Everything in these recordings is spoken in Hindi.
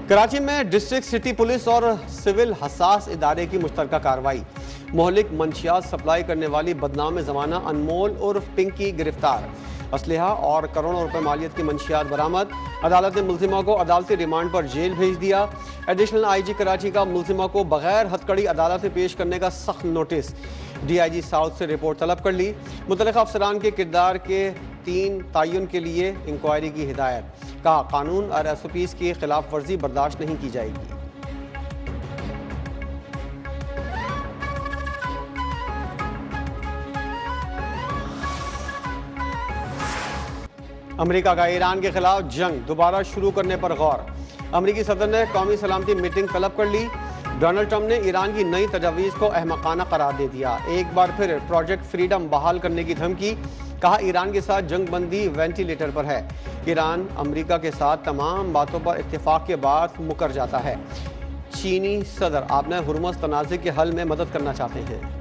कराची में डिस्ट्रिक्ट सिटी पुलिस और सिविल हसास इदारे की मुश्तरका कार्रवाई। मोहलिक मंशियात सप्लाई करने वाली बदनाम ज़माना अनमोल उर्फ पिंकी गिरफ्तार। असलहा और करोड़ों रुपए मालियत की मंशियात बरामद। अदालत ने मुलजिमा को अदालती रिमांड पर जेल भेज दिया। एडिशनल IG कराची का मुलजिमा को बगैर हथकड़ी अदालत में पेश करने का सख्त नोटिस। DIG साउथ से रिपोर्ट तलब कर ली। मुतल्लिका अफसरान के किरदार के 3 तयन के लिए इंक्वायरी की हिदायत। कहा कानून और SOPs की खिलाफ वर्जी बर्दाश्त नहीं की जाएगी। अमेरिका का ईरान के खिलाफ जंग दोबारा शुरू करने पर गौर। अमेरिकी सदर ने कौमी सलामती मीटिंग तलब कर ली। डोनाल्ड ट्रंप ने ईरान की नई तजावीज़ को अहमकाना करार दे दिया। एक बार फिर प्रोजेक्ट फ्रीडम बहाल करने की धमकी। कहा ईरान के साथ जंग बंदी वेंटिलेटर पर है। ईरान अमेरिका के साथ तमाम बातों पर इत्तेफाक के बाद मुकर जाता है। चीनी सदर आपने हुर्मुज़ तनाज़े के हल में मदद करना चाहते हैं।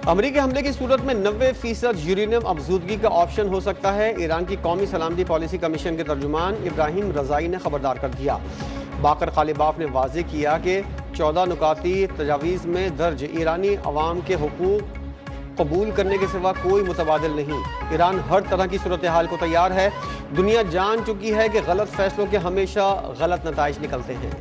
अमेरिकी हमले की सूरत में 90% यूरेनियम अफजूदगी का ऑप्शन हो सकता है। ईरान की कौमी सलामती पॉलिसी कमीशन के तर्जुमान इब्राहिम रजाई ने खबरदार कर दिया। बाकर खालिबाफ ने वाजे किया कि 14 नुकाती तजावीज़ में दर्ज ईरानी अवाम के हुकूक कबूल करने के सिवा कोई मुतबादिल नहीं। ईरान हर तरह की सूरत हाल को तैयार है। दुनिया जान चुकी है कि गलत फैसलों के हमेशा गलत नताइज निकलते हैं।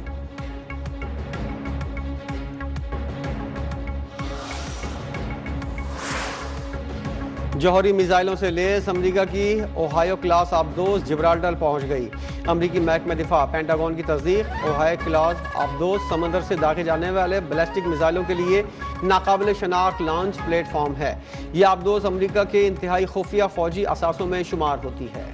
जौहरी मिसाइलों से लेस अमेरिका की ओहायो क्लास आबदोज जिब्राल्टर पहुंच गई। अमेरिकी महकमा दिफा पेंटागन की तस्दीक। ओहायो क्लास आबदोज समंदर से दागे जाने वाले बैलिस्टिक मिसाइलों के लिए नाकाबिल शनाख्त लॉन्च प्लेटफॉर्म है। यह आबदोज अमेरिका के इंतहाई खुफिया फौजी असासों में शुमार होती है।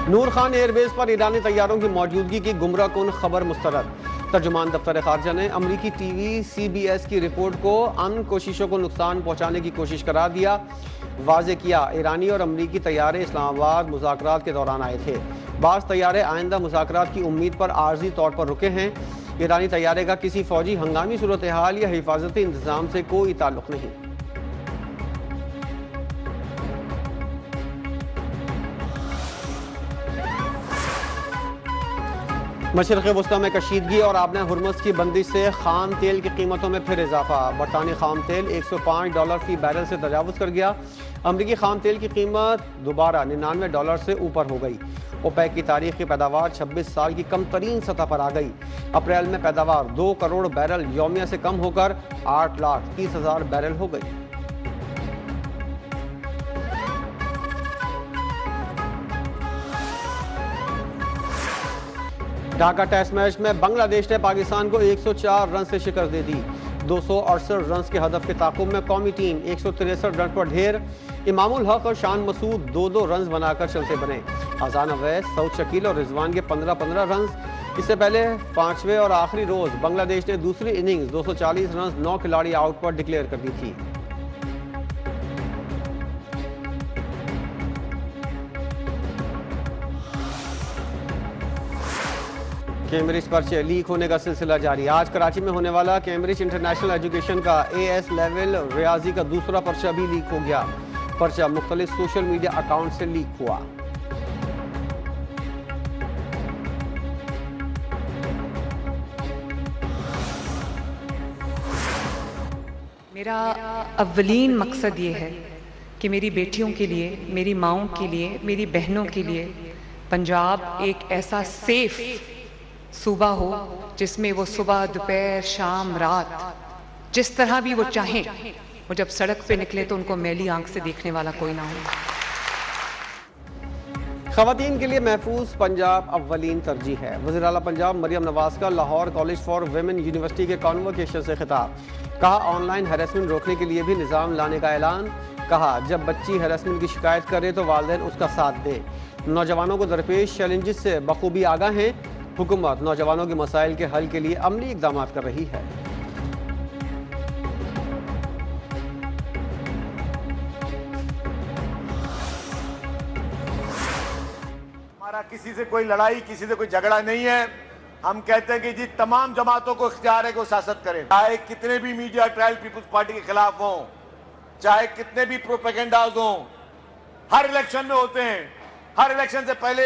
नूर खान एयरबेस पर ईरानी तैयारों की मौजूदगी की गुमराह कुन खबर मुस्तरद। तर्जुमान दफ्तर खारजा ने अमरीकी TV CBS की रिपोर्ट को अमन कोशिशों को नुकसान पहुंचाने की कोशिश करार दिया। वाजे किया ईरानी और अमरीकी तैयारे इस्लामाबाद मुज़ाकरात के दौरान आए थे। बाज़ तैयारे आइंदा मुज़ाकरात की उम्मीद पर आर्जी तौर पर रुके हैं। ईरानी तैयारे का किसी फौजी हंगामी सूरत हाल या हिफाजती इंतजाम से कोई ताल्लुक नहीं। मशरिक़ वस्ता में कशीदगी और आपने हुर्मुज़ की बंदिश से खाम तेल की कीमतों में फिर इजाफा। बरतानी खाम तेल $105 फी बैरल से तजावुज़ कर गया। अमरीकी खाम तेल की कीमत दोबारा $99 से ऊपर हो गई। ओपेक की तारीख की पैदावार 26 साल की कम तरीन सतह पर आ गई। अप्रैल में पैदावार 2 करोड़ बैरल यौमिया से कम होकर 8,30,000 बैरल हो गई। ढाका टेस्ट मैच में बांग्लादेश ने पाकिस्तान को 104 रन से शिकस्त दे दी। 268 रन के हदफ के ताकुब में कौमी टीम 163 रन पर ढेर। इमामुल हक और शान मसूद 2-2 रन बनाकर चलते बने। अजान अवैस, सऊद शकील और रिजवान के 15-15 रन। इससे पहले 5वें और आखिरी रोज बांग्लादेश ने दूसरी इनिंग्स 240 रन 9 खिलाड़ी आउट पर डिक्लेयर कर दी थी। कैम्ब्रिज पर्चे लीक होने का सिलसिला जारी। आज कराची में होने वाला कैम्ब्रिज इंटरनेशनल एजुकेशन का AS लेवल रियाजी का दूसरा पर्चा भी लीक हो गया। पर्चा मुख्तलिफ सोशल मीडिया अकाउंट से लीक हुआ। मेरा अव्वलीन मकसद ये है कि मेरी बेटियों के लिए, मेरी माँओं के लिए, मेरी बहनों के लिए पंजाब एक ऐसा सेफ सूबा हो जिसमें वो सुबह दोपहर शाम रात जिस तरह भी वो चाहें, वो जब सड़क पे निकले तो उनको मैली आंख से देखने वाला कोई ना हो। खवातीन के लिए महफूज पंजाब अव्वलीन तरजीह है। वज़ीर आला पंजाब मरियम नवाज का Lahore college for women university के कॉन्वोकेशन से खिताब। कहा ऑनलाइन हैरेसमेंट रोकने के लिए भी निज़ाम लाने का ऐलान। कहा जब बच्ची हैरेसमेंट की शिकायत करे तो वालिदैन उसका साथ दें। नौजवानों को दरपेश चैलेंजेस से बखूबी आगाह हैं। हुकूमत नौजवानों के मसाइल के हल के लिए अमली इक़दाम कर रही है। हमारा किसी से कोई लड़ाई, किसी से कोई झगड़ा नहीं है। हम कहते हैं कि जी तमाम जमातों को इख्तियार है कि वो सियासत करें, चाहे कितने भी मीडिया ट्रायल पीपुल्स पार्टी के खिलाफ हों, चाहे कितने भी प्रोपेगेंडाज हों, हर इलेक्शन में होते हैं। हर इलेक्शन से पहले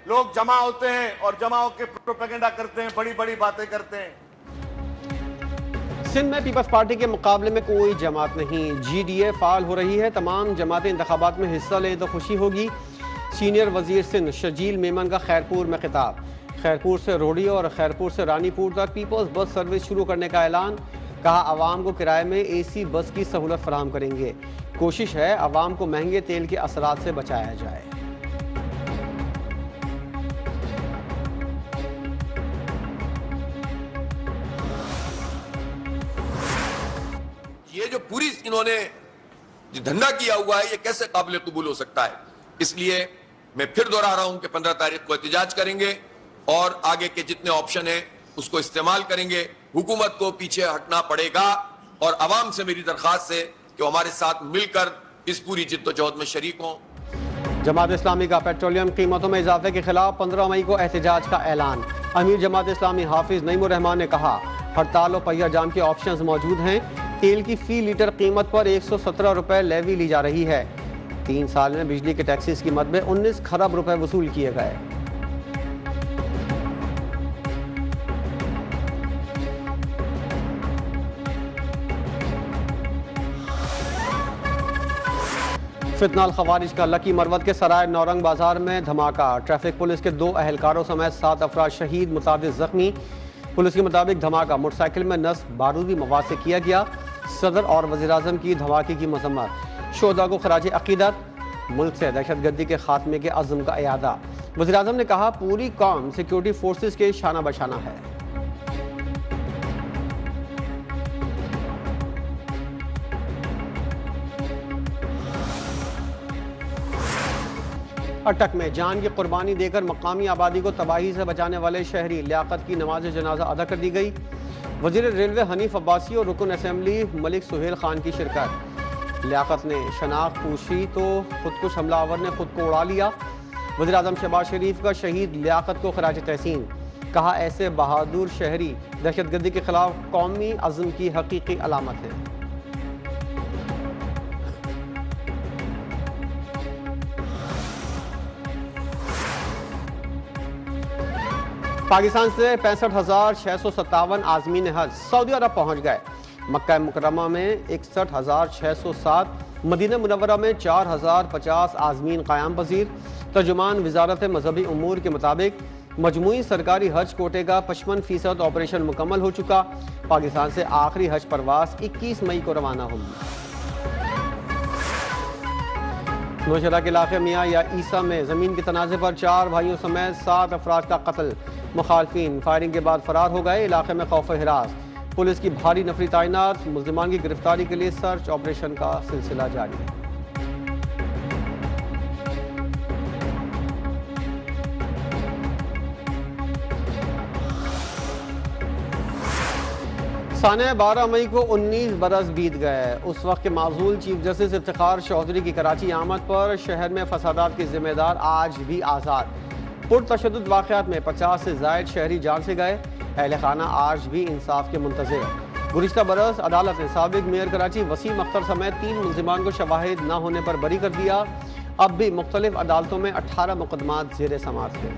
लोग जमा होते हैं और जमा होकर प्रोपेगेंडा करते हैं, बड़ी बड़ी बातें करते हैं। सिंध में पीपल्स पार्टी के मुकाबले में कोई जमात नहीं, GDA फाल हो रही है। तमाम जमातें इंतखाबात में हिस्सा लें तो खुशी होगी। सीनियर वजीर सिंध शजील मेमन का खैरपुर में खिताब। खैरपुर से रोडी और खैरपुर से रानीपुर तक पीपल्स बस सर्विस शुरू करने का ऐलान। कहा आवाम को किराए में AC बस की सहूलत फराहम करेंगे। कोशिश है आवाम को महंगे तेल के असरात से बचाया जाए। ये जो पूरी इन्होंने जो धंधा किया हुआ है, ये कैसे काबिल कबूल हो सकता है। इसलिए मैं फिर दोहरा रहा हूं कि 15 तारीख को एहतजाज करेंगे और आगे के जितने ऑप्शन हैं उसको इस्तेमाल करेंगे। हुकूमत को पीछे हटना पड़ेगा और अवाम से मेरी दरख्वास्त है कि वो हमारे साथ मिलकर इस पूरी जिद्दोजहद में शरीक हों। जमात इस्लामी का पेट्रोलियम कीमतों में इजाफे के खिलाफ 15 मई को एहतजाज का ऐलान। अमीर जमात इस्लामी हाफिज नईमुर रहमान ने कहा हड़ताल और पहिया जाम के ऑप्शंस मौजूद हैं। तेल की फी लीटर कीमत पर 117 रुपए लेवी ली जा रही है। 3 साल में बिजली के टैक्सेस की मद में 19 खरब रुपए वसूल किए गए। फितनाल खवारिज का लकी मरवत के सराय नौरंग बाजार में धमाका। ट्रैफिक पुलिस के 2 अहलकारों समेत 7 अफराद शहीद, मुताबिक जख्मी। पुलिस के मुताबिक धमाका मोटरसाइकिल में नस्ब बारूदी मवाद से किया गया। सदर और वज़ीर-ए-आज़म की धमाके की मजम्मत। शोहदा को खराज अकीदत। मुल्क से दहशतगर्दी के खात्मे के अज़्म का इयादा। वज़ीर-ए-आज़म ने कहा पूरी कौम सिक्योरिटी फोर्सेस के शाना बशाना है। अटक में जान की कुर्बानी देकर मकामी आबादी को तबाही से बचाने वाले शहरी लियाकत की नमाज जनाजा अदा कर दी गई। वज़ीर रेलवे हनीफ अब्बासी और रुकन असम्बली मलिक सुहेल खान की शिरकत। लियाकत ने शनाख्त पूछी तो खुदकुश हमलावर ने खुद को उड़ा लिया। वज़ीर आज़म शहबाज शरीफ का शहीद लियाकत को खराज तहसीन। कहा ऐसे बहादुर शहरी दहशतगर्दी के खिलाफ कौमी अज़्म की हकीकी अलामत है। पाकिस्तान से 65,657 आज़मीन हज सऊदी अरब पहुँच गए। मक्का मुकर्रमा में 61,607, मदीना मुनव्वरा में 4,050 आज़मीन क़याम पज़ीर। तर्जुमान वज़ारत मजहबी उमूर के मुताबिक मजमूई सरकारी हज कोटे का 55% ऑपरेशन मुकम्मल हो चुका। पाकिस्तान से आखिरी हज परवास 21 मई को रवाना होगी। नौशहरा के इलाके मियाँ या ईसा में ज़मीन के तनाज़े पर 4 भाइयों समेत 7 अफराद का कत्ल। मुखालफिन फायरिंग के बाद फरार हो गए। इलाके में खौफ हिरास। पुलिस की भारी नफरी तैनात। मुल्ज़िमान की गिरफ्तारी के लिए सर्च ऑपरेशन का सिलसिला जारी है। साने 12 मई को 19 बरस बीत गए। उस वक्त के माज़ूल चीफ जस्टिस इफ्तिखार चौधरी की कराची आमद पर शहर में फसादात के जिम्मेदार आज भी आज़ाद। पुरतशद्दुद वाक़यात में 50 से ज़ायद शहरी जान से गए। अहले खाना आज भी इंसाफ के मुंतज़िर। गुज़िश्ता बरस अदालत ने साबिक मेयर कराची वसीम अख्तर समेत 3 मुल्ज़िमान को शवाहिद न होने पर बरी कर दिया। अब भी मुख्तलिफ अदालतों में 18 मुकदमात ज़ेर समाअत थे।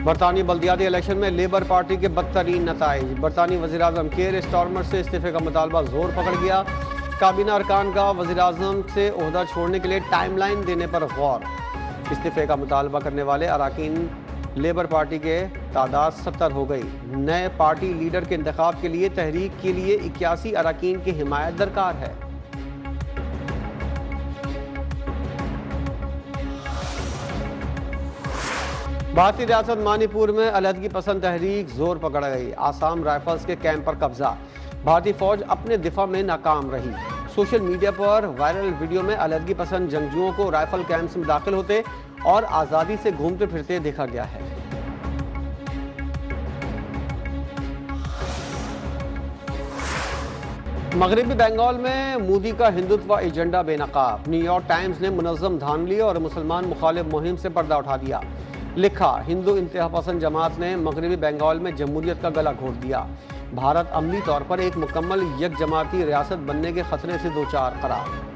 बरतानी बल्दियाती इलेक्शन में लेबर पार्टी के बदतरीन नताइज। बरतानी वज़ीर-ए-आज़म केयर स्टारमर से इस्तीफे का मुतालबा जोर पकड़ गया। काबीना अरकान का वज़ीर-ए-आज़म से ओहदा छोड़ने के लिए टाइमलाइन देने पर गौर। इस्तीफे का मुतालबा करने वाले अरकान लेबर पार्टी के तादाद 70 हो गई। नए पार्टी लीडर के इंतखाब के लिए तहरीक के लिए 81 अरकान की हिमायत दरकार है। भारतीय रियासत मणिपुर में अलहदगी पसंद तहरीक जोर पकड़ गई। आसाम राइफल्स के कैंप पर कब्जा। भारतीय फौज अपने दिफा में नाकाम रही। सोशल मीडिया पर वायरल वीडियो में अलहदगी पसंद जंगजुओं को राइफल कैंप्स में दाखिल होते और आज़ादी से घूमते फिरते देखा गया है। मगरबी बंगाल में मोदी का हिंदुत्व एजेंडा बेनकाब। न्यूयॉर्क टाइम्स ने मुनज़्ज़म धांधली और मुसलमान मुखालिफ मुहिम से पर्दा उठा दिया। लिखा, हिंदू इंतहा पसंद जमात ने मगरबी बंगाल में जमहूरियत का गला घोट दिया। भारत अमली तौर पर एक मुकम्मल यक जमाती रियासत बनने के खतरे से दो चार करार।